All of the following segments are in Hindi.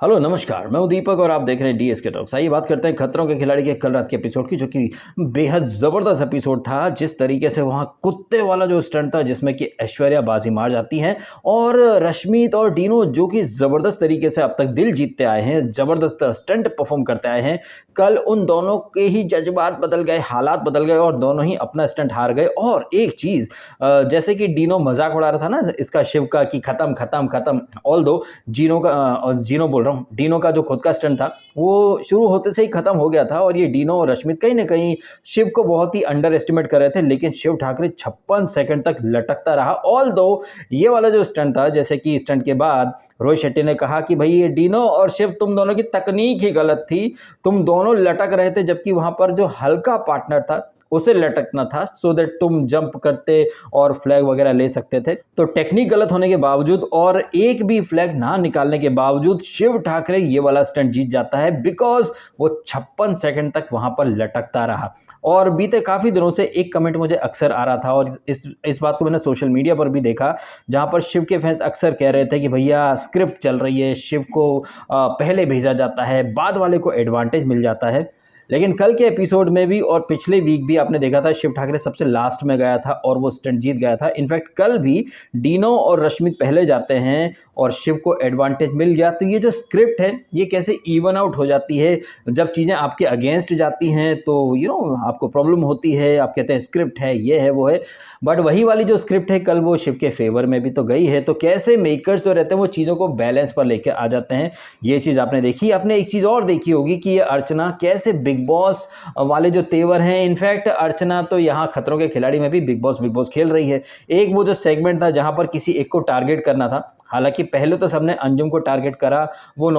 हेलो नमस्कार, मैं हूं दीपक और आप देख रहे हैं डीएसके टॉक्स। आइए बात करते हैं खतरों के खिलाड़ी के कल रात के एपिसोड की, जो कि बेहद ज़बरदस्त एपिसोड था। जिस तरीके से वहां कुत्ते वाला जो स्टंट था, जिसमें कि ऐश्वर्या बाजी मार जाती हैं और रश्मित और डीनो जो कि ज़बरदस्त तरीके से अब तक दिल जीतते आए हैं, ज़बरदस्त स्टंट परफॉर्म करते आए हैं। कल उन दोनों के ही जज्बात बदल गए, हालात बदल गए और दोनों ही अपना स्टंट हार गए। और एक चीज़, जैसे कि डीनो मजाक उड़ा रहा था ना इसका, शिव का, कि खत्म खत्म खत्म, ऑल दो जीनो बोल रहा हूँ, डीनो का जो खुद का स्टंट था वो शुरू होते से ही खत्म हो गया था। और ये डीनो और रश्मित कहीं ना कहीं शिव को बहुत ही अंडर एस्टिमेट कर रहे थे, लेकिन शिव ठाकरे 56 सेकंड तक लटकता रहा। ऑल दो ये वाला जो स्टंट था, जैसे कि स्टंट के बाद रोहित शेट्टी ने कहा कि भाई ये डीनो और शिव, तुम दोनों की तकनीक ही गलत थी, तुम दोनों लटक रहे थे, जबकि वहां पर जो हल्का पार्टनर था उसे लटकना था, सो दैट तुम जंप करते और फ्लैग वगैरह ले सकते थे। तो टेक्निक गलत होने के बावजूद और एक भी फ्लैग ना निकालने के बावजूद शिव ठाकरे ये वाला स्टंट जीत जाता है, बिकॉज वो 56 सेकंड तक वहां पर लटकता रहा। और बीते काफ़ी दिनों से एक कमेंट मुझे अक्सर आ रहा था, और इस बात को मैंने सोशल मीडिया पर भी देखा, जहां पर शिव के फैंस अक्सर कह रहे थे कि भैया स्क्रिप्ट चल रही है, शिव को पहले भेजा जाता है, बाद वाले को एडवांटेज मिल जाता है। लेकिन कल के एपिसोड में भी और पिछले वीक भी आपने देखा था, शिव ठाकरे सबसे लास्ट में गया था और वो स्टंट जीत गया था। इनफैक्ट कल भी डीनो और रश्मित पहले जाते हैं और शिव को एडवांटेज मिल गया। तो ये जो स्क्रिप्ट है ये कैसे इवन आउट हो जाती है, जब चीज़ें आपके अगेंस्ट जाती हैं तो आपको प्रॉब्लम होती है। आप कहते हैं स्क्रिप्ट है, ये है, वो है, बट वही वाली जो स्क्रिप्ट है कल वो शिव के फेवर में भी तो गई है। तो कैसे मेकर्स जो रहते हैं वो चीज़ों को बैलेंस पर लेकर आ जाते हैं, ये चीज़ आपने देखी। आपने एक चीज़ और देखी होगी कि ये अर्चना कैसे बिग बॉस वाले जो तेवर हैं, इनफैक्ट अर्चना तो यहाँ खतरों के खिलाड़ी में भी बिग बॉस खेल रही है। एक वो जो सेगमेंट था जहाँ पर किसी एक को टारगेट करना था, हालांकि पहले तो सबने अंजुम को टारगेट करा वो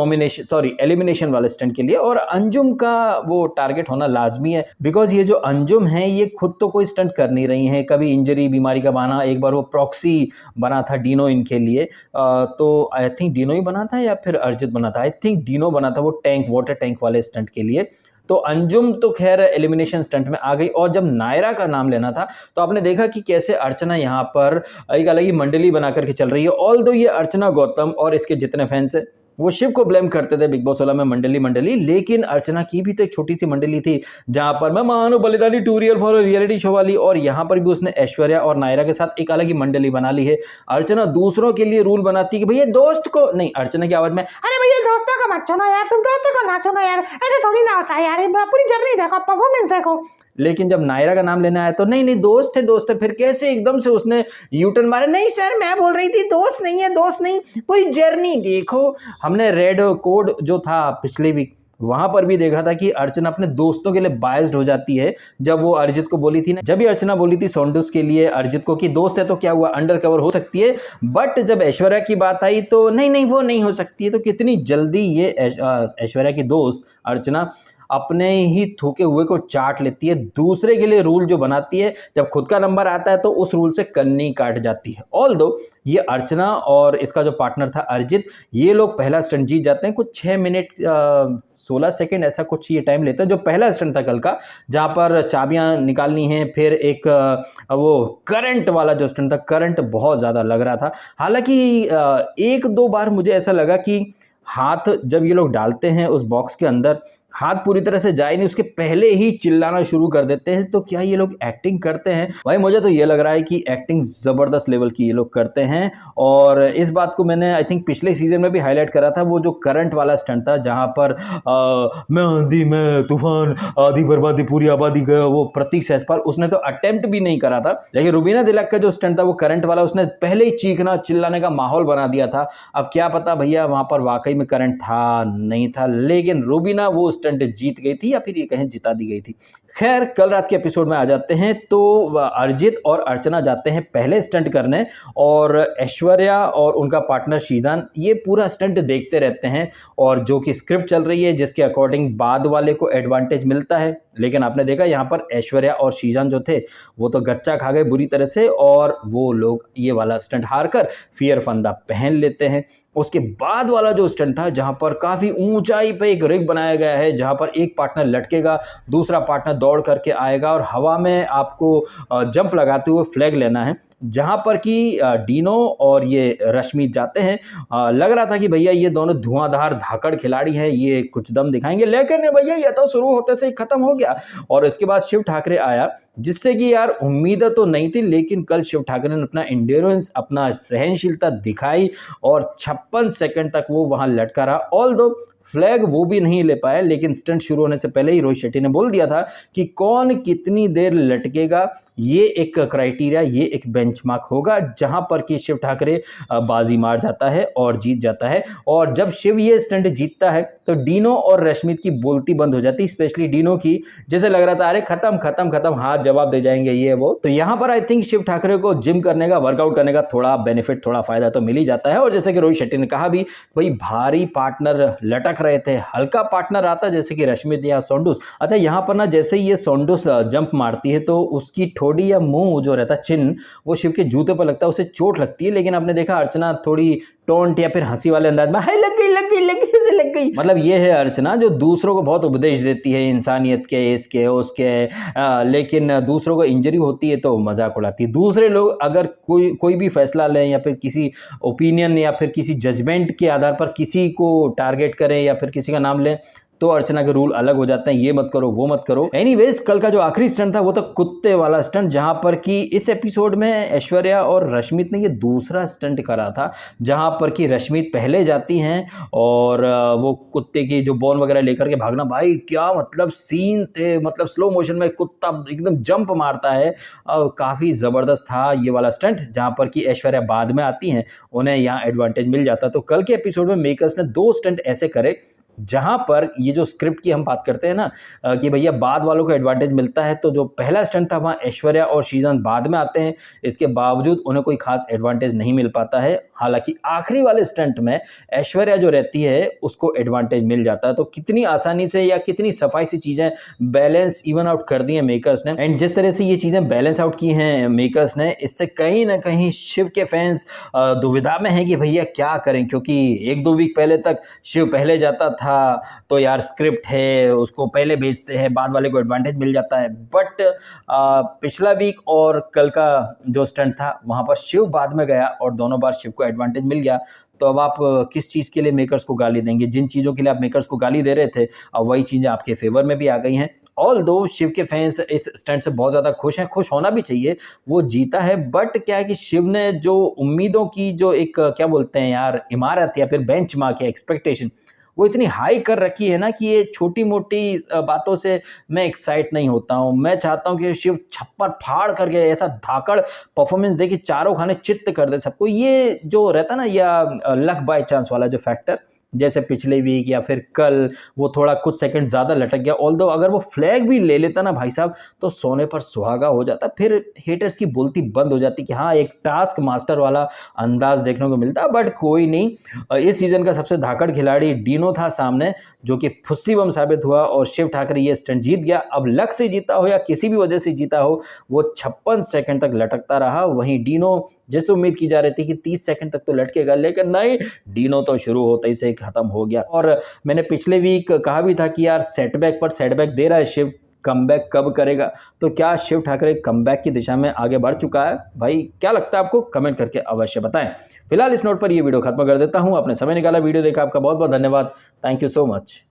एलिमिनेशन वाले स्टंट के लिए, और अंजुम का वो टारगेट होना लाजमी है, बिकॉज ये जो अंजुम है ये खुद तो कोई स्टंट कर नहीं रही है। कभी इंजरी बीमारी का बहाना, एक बार वो प्रॉक्सी बना था डीनो इनके लिए, तो आई थिंक डीनो ही बना था या फिर अर्जित बना था, आई थिंक डीनो बना था, वो वाटर टैंक वाले स्टंट के लिए। तो अंजुम तो खैर एलिमिनेशन स्टंट में आ गई। और जब नायरा का नाम लेना था तो आपने देखा कि कैसे अर्चना यहाँ पर एक अलग ही मंडली बना करके चल रही है। ऑल दो ये अर्चना गौतम और इसके जितने फैंस हैं वो शिव को ब्लेम करते थे बिग बॉस वाला में मंडली, लेकिन अर्चना की भी तो एक छोटी सी मंडली थी, जहां पर मैं मानो बलिदानी टूरियल फॉर रियलिटी शो वाली, और यहां पर भी उसने ऐश्वर्या और नायरा के साथ एक अलग ही मंडली बना ली है। अर्चना दूसरों के लिए रूल बनाती है कि भैया दोस्त को नहीं, अर्चना की आवाज में, अरे भैया दोस्तों को मत चुनो यार, तुम दोस्तों को ना चुनो यार, ऐसे थोड़ी ना होता है यार, पूरी जर्नी देखो, परफॉर्मेंस देखो। लेकिन जब नायरा का नाम लेने आया तो नहीं दोस्त है, फिर कैसे एकदम से उसने यूटर्न मारा, नहीं सर मैं बोल रही थी दोस्त नहीं है, दोस्त नहीं, पूरी जर्नी देखो। हमने रेड कोड जो था पिछले वीक वहां पर भी देखा था कि अर्चना अपने दोस्तों के लिए बायस्ड हो जाती है। जब वो अर्जित को बोली थी ना, जब भी अर्चना बोली थी सोंडूस के लिए अर्जित को कि दोस्त है तो क्या हुआ, अंडर कवर हो सकती है, बट जब ऐश्वर्या की बात आई तो नहीं वो नहीं हो सकती है। तो कितनी जल्दी ये ऐश्वर्या की दोस्त अर्चना अपने ही थूके हुए को चाट लेती है, दूसरे के लिए रूल जो बनाती है, जब खुद का नंबर आता है तो उस रूल से कन्नी काट जाती है। ऑल दो ये अर्चना और इसका जो पार्टनर था अर्जित, ये लोग पहला स्टंट जीत जाते हैं। कुछ 6 मिनट 16 सेकंड ऐसा कुछ ये टाइम लेता है, जो पहला स्टंट था कल का, जहां पर चाबियां निकालनी है। फिर एक वो करंट वाला जो स्टंट था, करंट बहुत ज़्यादा लग रहा था। हालांकि 1-2 बार मुझे ऐसा लगा कि हाथ जब ये लोग डालते हैं उस बॉक्स के अंदर, हाथ पूरी तरह से जाए नहीं, उसके पहले ही चिल्लाना शुरू कर देते हैं। तो क्या ये लोग एक्टिंग करते हैं? भाई मुझे तो ये लग रहा है कि एक्टिंग ज़बरदस्त लेवल की ये लोग करते हैं। और इस बात को मैंने आई थिंक पिछले सीजन में भी हाईलाइट करा था, वो जो करंट वाला स्टंट था जहां पर मैं आंधी मैं तूफान आधी बर्बादी पूरी आबादी गया, वो प्रतीक सहजपाल उसने तो अटेम्प्ट भी नहीं करा था। लेकिन रुबीना दिलक का जो स्टंट था वो करंट वाला, उसने पहले ही चीखना चिल्लाने का माहौल बना दिया था। अब क्या पता भैया वहां पर वाकई में करंट था नहीं था, लेकिन रुबीना वो स्टंट जीत गई थी या फिर ये कहें जिता दी गई थी। खैर कल रात के एपिसोड में आ जाते हैं तो अर्जित और अर्चना जाते हैं पहले स्टंट करने, और ऐश्वर्या और उनका पार्टनर शीजान ये पूरा स्टंट देखते रहते हैं। और जो कि स्क्रिप्ट चल रही है जिसके अकॉर्डिंग बाद वाले को एडवांटेज मिलता है, लेकिन आपने देखा यहाँ पर ऐश्वर्या और शीजान जो थे वो तो गच्चा खा गए बुरी तरह से, और वो लोग ये वाला स्टंट हार कर फियर फंदा पहन लेते हैं। उसके बाद वाला जो स्टंट था जहां पर काफ़ी ऊंचाई पे एक रिग बनाया गया है, जहां पर एक पार्टनर लटकेगा, दूसरा पार्टनर दौड़ करके आएगा और हवा में आपको जंप लगाते हुए फ्लैग लेना है। जहां पर कि डीनो और ये रश्मित जाते हैं। लग रहा था कि भैया ये दोनों धुआंधार धाकड़ खिलाड़ी हैं, ये कुछ दम दिखाएंगे, लेकिन भैया ये तो शुरू होते से ही खत्म हो गया। और इसके बाद शिव ठाकरे आया, जिससे कि यार उम्मीद तो नहीं थी, लेकिन कल शिव ठाकरे ने अपना एंड्योरेंस, अपना सहनशीलता दिखाई और 56 सेकंड तक वो वहां लटका रहा। ऑल दो फ्लैग वो भी नहीं ले पाए, लेकिन स्टंट शुरू होने से पहले ही रोहित शेट्टी ने बोल दिया था कि कौन कितनी देर लटकेगा, ये एक क्राइटेरिया, ये एक बेंचमार्क होगा, जहां पर कि शिव ठाकरे बाजी मार जाता है और जीत जाता है। और जब शिव ये स्टंट जीतता है तो डीनो और रश्मित की बोलती बंद हो जाती, स्पेशली डीनो की, जैसे लग रहा था अरे खत्म खत्म खत्म, हाथ जवाब दे जाएंगे ये वो। तो यहां पर आई थिंक शिव ठाकरे को जिम करने का, वर्कआउट करने का थोड़ा बेनिफिट, थोड़ा फायदा तो मिल ही जाता है। और जैसे कि रोहित शेट्टी ने कहा भी, भाई भारी पार्टनर लटक रहे थे, हल्का पार्टनर आता जैसे कि रश्मित या सोंडूस। अच्छा, यहां पर ना जैसे ही ये सोंडूस जंप मारती है तो उसकी ठोड़ी या मुंह जो रहता है, चिन्ह, वो शिव के जूते पर लगता है, उसे चोट लगती है। लेकिन आपने देखा अर्चना थोड़ी टोंट या फिर हंसी वाले अंदाज में, हाय लग गई लग गई लग गई उसे लग गई। मतलब ये है अर्चना जो दूसरों को बहुत उपदेश देती है इंसानियत के, इसके उसके, लेकिन दूसरों को इंजरी होती है तो मजाक उड़ाती है। दूसरे लोग अगर कोई भी फैसला लें या फिर किसी ओपिनियन या फिर किसी जजमेंट के आधार पर किसी को टारगेट करें या फिर किसी का नाम लें, तो अर्चना के रूल अलग हो जाते हैं, ये मत करो वो मत करो। एनीवेज, कल का जो आखिरी स्टंट था वो तो कुत्ते वाला स्टंट, जहां पर कि इस एपिसोड में ऐश्वर्या और रश्मित ने ये दूसरा स्टंट करा था, जहां पर कि रश्मित पहले जाती हैं और वो कुत्ते की जो बोन वगैरह लेकर के भागना, भाई क्या मतलब सीन थे, मतलब स्लो मोशन में कुत्ता एकदम जंप मारता है, काफी जबरदस्त था ये वाला स्टंट। जहां पर कि ऐश्वर्या बाद में आती हैं, उन्हें यहाँ एडवांटेज मिल जाता। तो कल के एपिसोड में मेकर्स ने 2 स्टंट ऐसे करे जहां पर ये जो स्क्रिप्ट की हम बात करते हैं ना, कि भैया बाद वालों को एडवांटेज मिलता है, तो जो पहला स्टंट था वहां ऐश्वर्या और श्रीजान बाद में आते हैं, इसके बावजूद उन्हें कोई खास एडवांटेज नहीं मिल पाता है। हालांकि आखिरी वाले स्टंट में ऐश्वर्या जो रहती है उसको एडवांटेज मिल जाता है। तो कितनी आसानी से या कितनी सफाई से चीजें बैलेंस इवन आउट कर दी है मेकर्स ने। एंड जिस तरह से ये चीजें बैलेंस आउट की हैं मेकर्स ने, इससे कहीं ना कहीं शिव के फैंस दुविधा में है कि भैया क्या करें, क्योंकि 1-2 वीक पहले तक शिव पहले जाता था तो यार स्क्रिप्ट है, उसको पहले भेजते हैं, बाद वाले को एडवांटेज मिल जाता है। बट पिछला वीक और कल का जो स्टंट था वहां पर शिव बाद में गया और दोनों बार शिव को एडवांटेज मिल गया। तो अब आप किस चीज़ के लिए मेकर्स को गाली देंगे? जिन चीज़ों के लिए आप मेकर्स को गाली दे रहे थे, अब वही चीज़ें आपके फेवर में भी आ गई हैं। ऑल दो शिव के फैंस इस स्टंट से बहुत ज़्यादा खुश हैं, खुश होना भी चाहिए, वो जीता है। बट क्या है कि शिव ने जो उम्मीदों की जो एक क्या बोलते हैं यार इमारत या फिर बेंच मार्क या एक्सपेक्टेशन, वो इतनी हाई कर रखी है ना कि ये छोटी मोटी बातों से मैं एक्साइट नहीं होता हूँ। मैं चाहता हूँ कि शिव छप्पर फाड़ करके ऐसा धाकड़ परफॉर्मेंस दे कि चारों खाने चित्त कर दे सबको। ये जो रहता ना, या लक बाय चांस वाला जो फैक्टर, जैसे पिछले वीक या फिर कल वो थोड़ा कुछ सेकंड ज़्यादा लटक गया। ऑल्दो अगर वो फ्लैग भी ले लेता ना भाई साहब, तो सोने पर सुहागा हो जाता। फिर हेटर्स की बोलती बंद हो जाती कि हाँ, एक टास्क मास्टर वाला अंदाज देखने को मिलता। बट कोई नहीं, इस सीजन का सबसे धाकड़ खिलाड़ी डीनो था सामने, जो कि फुस्सी बम साबित हुआ और शिव ठाकरे ये स्टंट जीत गया। अब लक से जीता हो या किसी भी वजह से जीता हो, वो 56 सेकंड तक लटकता रहा। वहीं डीनो, जैसे उम्मीद की जा रही थी कि 30 सेकंड तक तो लटकेगा, लेकिन नहीं, डीनो तो शुरू होते ही से खत्म हो गया। और मैंने पिछले वीक कहा भी था कि यार सेटबैक पर सेटबैक दे रहा है शिव, कमबैक कब करेगा? तो क्या शिव ठाकरे कमबैक की दिशा में आगे बढ़ चुका है? भाई क्या लगता है आपको? कमेंट करके अवश्य बताएं। फिलहाल इस नोट पर ये वीडियो खत्म कर देता हूं। आपने समय निकाला, वीडियो देखा, आपका बहुत बहुत धन्यवाद। Thank you so much.